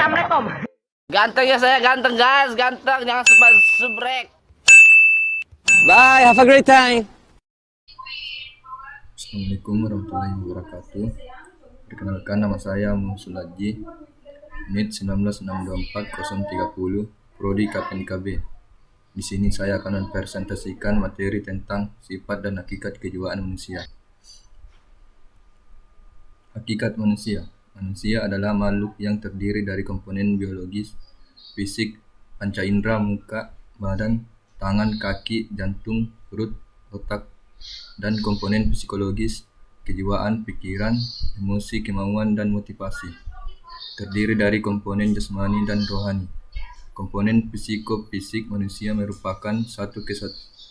Assalamualaikum. Ganteng ya saya, ganteng guys, ganteng, jangan subrek. Bye, have a great time. Assalamualaikum warahmatullahi wabarakatuh. Perkenalkan, nama saya Muhammad Sulaji, NIT 19624 Prodi KPNKB. Di sini saya akan mempresentasikan materi tentang sifat dan hakikat kejiwaan manusia. Hakikat manusia. Manusia adalah makhluk yang terdiri dari komponen biologis, fisik, panca indera, muka, badan, tangan, kaki, jantung, perut, otak, dan komponen psikologis, kejiwaan, pikiran, emosi, kemauan, dan motivasi. Terdiri dari komponen jasmani dan rohani. Komponen psikofisik manusia merupakan satu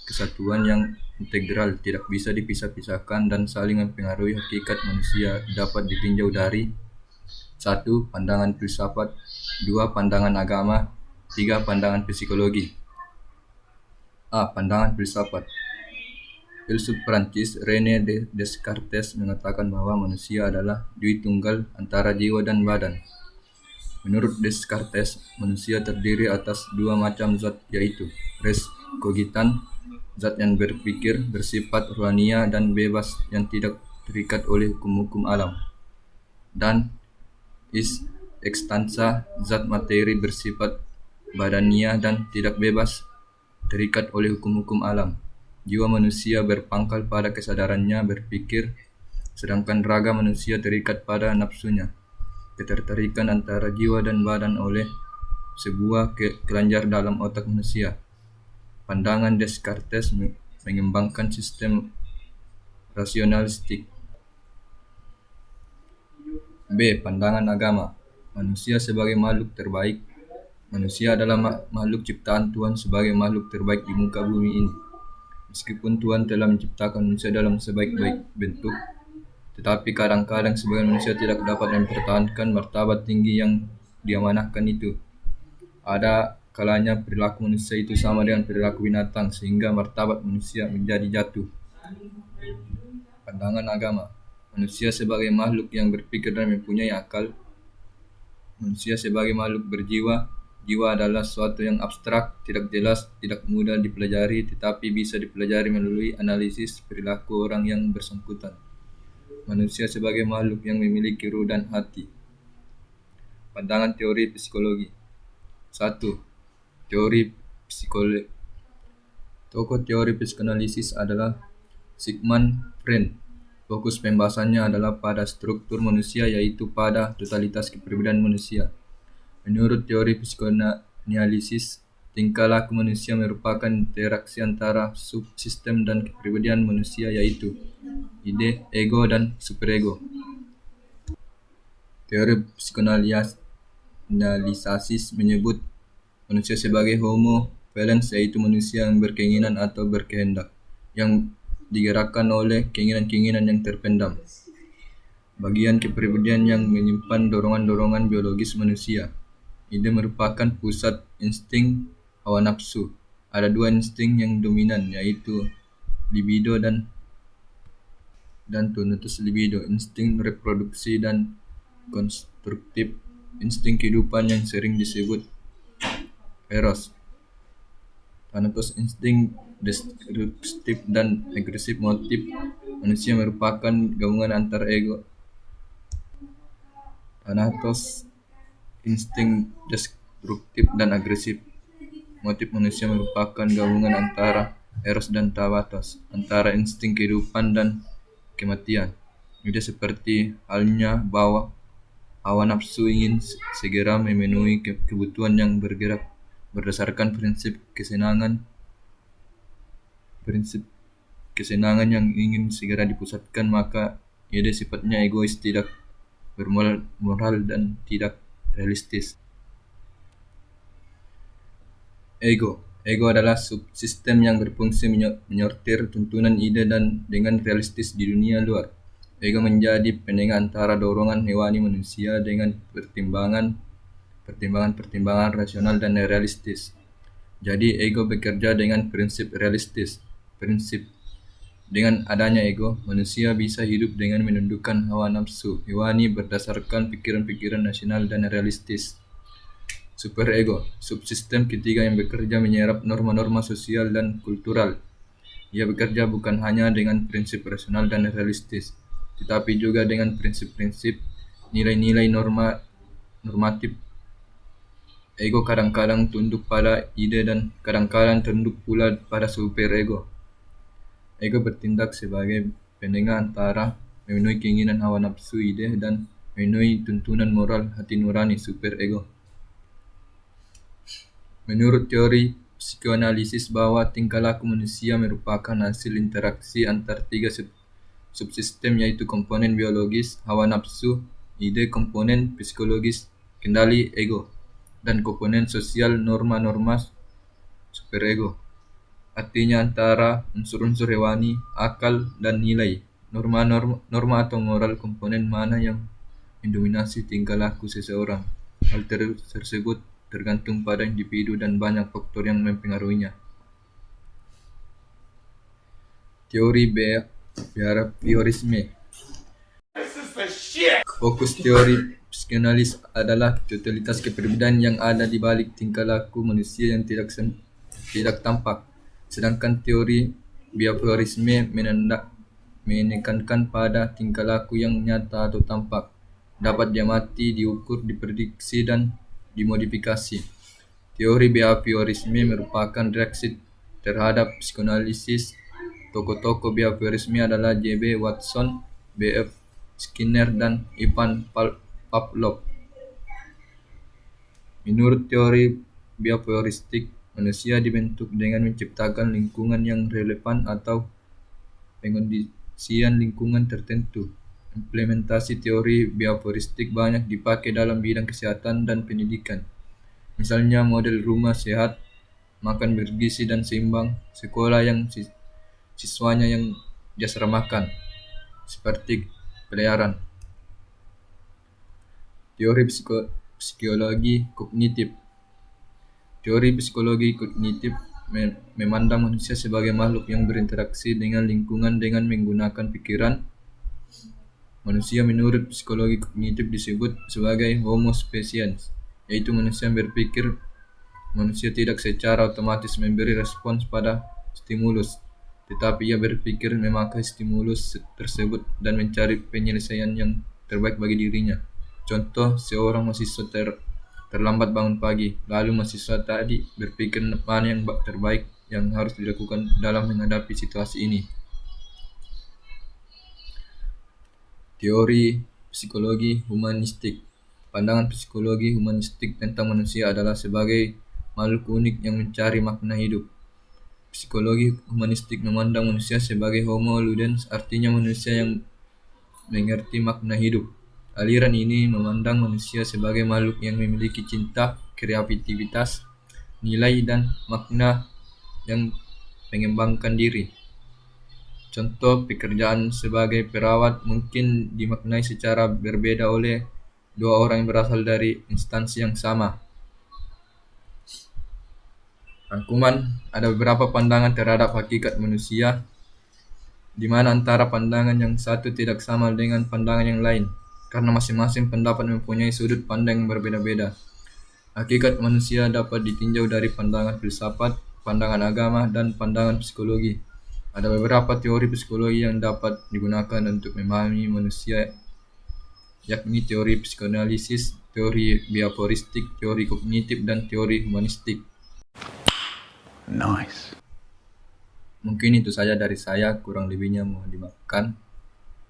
kesatuan yang integral, tidak bisa dipisah-pisahkan dan saling mempengaruhi. Hakikat manusia dapat ditinjau dari 1. Pandangan filsafat, 2. Pandangan agama, 3. Pandangan psikologi. A. Pandangan filsafat. Filsuf Prancis René Descartes mengatakan bahwa manusia adalah dui tunggal antara jiwa dan badan. Menurut Descartes, manusia terdiri atas dua macam zat, yaitu res cogitan, zat yang berpikir, bersifat rohania dan bebas yang tidak terikat oleh hukum-hukum alam, dan is extensa, zat materi bersifat badania dan tidak bebas terikat oleh hukum-hukum alam. Jiwa manusia berpangkal pada kesadarannya berpikir, sedangkan raga manusia terikat pada nafsunya. Ketertarikan antara jiwa dan badan oleh sebuah kelenjar dalam otak manusia. Pandangan Descartes mengembangkan sistem rasionalistik. B. Pandangan agama. Manusia sebagai makhluk terbaik. Manusia adalah makhluk ciptaan Tuhan sebagai makhluk terbaik di muka bumi ini. Meskipun Tuhan telah menciptakan manusia dalam sebaik-baik bentuk, tetapi kadang-kadang sebagian manusia tidak dapat mempertahankan martabat tinggi yang diamanahkan itu. Ada kalanya perilaku manusia itu sama dengan perilaku binatang, sehingga martabat manusia menjadi jatuh. Pandangan agama. Manusia sebagai makhluk yang berpikir dan mempunyai akal. Manusia sebagai makhluk berjiwa. Jiwa adalah sesuatu yang abstrak, tidak jelas, tidak mudah dipelajari, tetapi bisa dipelajari melalui analisis perilaku orang yang bersangkutan. Manusia sebagai makhluk yang memiliki ruh dan hati. Pandangan teori psikologi. 1. Teori psikologi. Tokoh teori psikoanalisis adalah Sigmund Freud. Fokus pembahasannya adalah pada struktur manusia, yaitu pada totalitas kepribadian manusia. Menurut teori psikoanalisis, tingkah laku manusia merupakan interaksi antara subsistem dan kepribadian manusia, yaitu ide, ego, dan superego. Teori psikoanalisis menyebut manusia sebagai homo valens, yaitu manusia yang berkeinginan atau berkehendak, yang digerakkan oleh keinginan-keinginan yang terpendam. Bagian kepribadian yang menyimpan dorongan-dorongan biologis manusia. Ide merupakan pusat insting hawa nafsu. Ada dua insting yang dominan, yaitu libido dan tonitus libido, insting reproduksi dan konstruktif, insting kehidupan yang sering disebut eros. Thanatos, insting destruktif dan agresif. Motif manusia merupakan gabungan antara ego. Thanatos, insting destruktif dan agresif. Motif manusia merupakan gabungan antara eros dan thanatos, antara insting kehidupan dan kematian. Ide seperti halnya bahwa hawa nafsu ingin segera memenuhi kebutuhan yang bergerak berdasarkan prinsip kesenangan yang ingin segera dipusatkan, maka ide sifatnya egois, tidak bermoral dan tidak realistis. Ego adalah subsistem yang berfungsi menyortir tuntunan ide dan dengan realistis di dunia luar. Ego menjadi penengah antara dorongan hewani manusia dengan pertimbangan rasional dan realistis. Jadi ego bekerja dengan prinsip realistis. Dengan adanya ego, manusia bisa hidup dengan menundukkan hawa nafsu hewani berdasarkan pikiran-pikiran rasional dan realistis. Superego, subsistem ketiga yang bekerja menyerap norma-norma sosial dan kultural. Ia bekerja bukan hanya dengan prinsip rasional dan realistis, tetapi juga dengan prinsip-prinsip nilai-nilai normatif. Ego kadang-kadang tunduk pada ide dan kadang-kadang tunduk pula pada superego. Ego bertindak sebagai penengah antara memenuhi keinginan hawa nafsu ide dan memenuhi tuntunan moral hati nurani superego. Menurut teori psikoanalisis bahwa tingkah laku manusia merupakan hasil interaksi antar tiga subsistem, yaitu komponen biologis, hawa nafsu, ide, komponen psikologis, kendali, ego, dan komponen sosial, norma-norma, superego. Artinya antara unsur-unsur hewani, akal, dan nilai. Norma atau moral komponen mana yang mendominasi tingkah laku seseorang. Hal tersebut tergantung pada individu dan banyak faktor yang mempengaruhinya. Teori behaviorisme. Fokus teori psikoanalis adalah totalitas keperbedaan yang ada di balik tingkah laku manusia yang tidak tampak. Sedangkan teori behaviorisme menekankan pada tingkah laku yang nyata atau tampak, dapat diamati, diukur, diprediksi, dan dimodifikasi. Teori behaviorisme merupakan reaksi terhadap psikoanalisis. Tokoh-tokoh behaviorisme adalah J.B. Watson, B.F. Skinner, dan Ivan Pavlov. Menurut teori behavioristik, manusia dibentuk dengan menciptakan lingkungan yang relevan atau pengondisian lingkungan tertentu. Implementasi teori behavioristik banyak dipakai dalam bidang kesehatan dan pendidikan. Misalnya model rumah sehat, makan bergizi dan seimbang, sekolah yang siswanya yang diasramakan, seperti pelayaran. Teori psikologi kognitif. Teori psikologi kognitif memandang manusia sebagai makhluk yang berinteraksi dengan lingkungan dengan menggunakan pikiran. Manusia menurut psikologi kognitif disebut sebagai homo sapiens, yaitu manusia yang berpikir. Manusia tidak secara otomatis memberi respons pada stimulus, tetapi ia berpikir memakai stimulus tersebut dan mencari penyelesaian yang terbaik bagi dirinya. Contoh, seorang mahasiswa terlambat bangun pagi, lalu mahasiswa tadi berpikir mana yang terbaik yang harus dilakukan dalam menghadapi situasi ini. Teori psikologi humanistik. Pandangan psikologi humanistik tentang manusia adalah sebagai makhluk unik yang mencari makna hidup. Psikologi humanistik memandang manusia sebagai homo ludens, artinya manusia yang mengerti makna hidup. Aliran ini memandang manusia sebagai makhluk yang memiliki cinta, kreativitas, nilai, dan makna yang mengembangkan diri. Contoh, pekerjaan sebagai perawat mungkin dimaknai secara berbeda oleh dua orang yang berasal dari instansi yang sama. Rangkuman, ada beberapa pandangan terhadap hakikat manusia, di mana antara pandangan yang satu tidak sama dengan pandangan yang lain, karena masing-masing pendapat mempunyai sudut pandang yang berbeda-beda. Hakikat manusia dapat ditinjau dari pandangan filsafat, pandangan agama, dan pandangan psikologi. Ada beberapa teori psikologi yang dapat digunakan untuk memahami manusia, yakni teori psikoanalisis, teori behavioristik, teori kognitif, dan teori humanistik. Nice. Mungkin itu saja dari saya, kurang lebihnya mohon dimaafkan.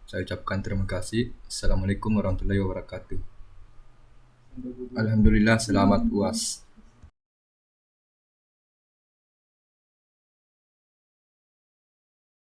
Saya ucapkan terima kasih. Assalamualaikum warahmatullahi wabarakatuh. Alhamdulillah, selamat UAS.